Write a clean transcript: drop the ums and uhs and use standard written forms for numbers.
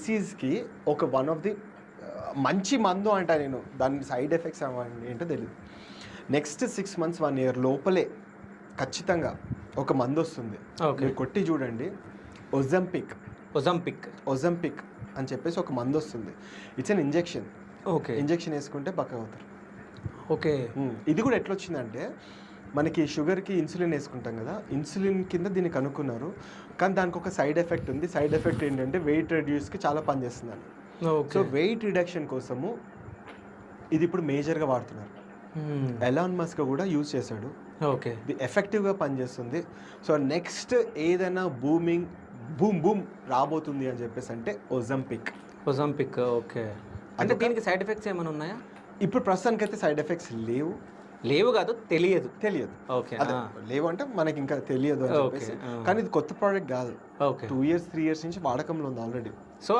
డిసీజ్కి ఒక one of the మంచి మందు అంట నేను, దాని సైడ్ ఎఫెక్ట్స్ అవ్వండి ఏంటో తెలియదు. నెక్స్ట్ 6 months 1 year లోపలే ఖచ్చితంగా ఒక మందు వస్తుంది. మీరు కొట్టి చూడండి, ఒజంపిక్ అని చెప్పేసి ఒక మందు వస్తుంది. It's an injection. ఇంజెక్షన్ వేసుకుంటే బక్క అవుతారు. ఇది కూడా ఎట్లా వచ్చిందంటే, మనకి షుగర్కి ఇన్సులిన్ వేసుకుంటాం కదా, ఇన్సులిన్ కింద దీన్ని కనుక్కున్నారు. కానీ దానికి ఒక సైడ్ ఎఫెక్ట్ ఉంది. సైడ్ ఎఫెక్ట్ ఏంటంటే వెయిట్ రెడ్యూస్కి చాలా పనిచేస్తుందని. సో వెయిట్ రిడక్షన్ కోసము ఇది ఇప్పుడు మేజర్గా వాడుతున్నారు. ఎలాన్ మస్క్ కూడా యూజ్ చేశాడు. ఇది ఎఫెక్టివ్గా పనిచేస్తుంది. సో నెక్స్ట్ ఏదైనా బూమ్ రాబోతుంది అని చెప్పేసి అంటే ఒజంపిక్. అంటే దీనికి సైడ్ ఎఫెక్ట్స్ ఏమైనా ఉన్నాయా? ఇప్పుడు ప్రస్తుతానికైతే సైడ్ ఎఫెక్ట్స్ లేవు కాదు, తెలియదు. లేవు అంటే మనకి ఇంకా తెలియదు అని చెప్పేసి. కానీ ఇది కొత్త ప్రోడక్ట్ కాదు. 2 years 3 years నుంచి వాడకంలో ఉంది ఆల్రెడీ. సో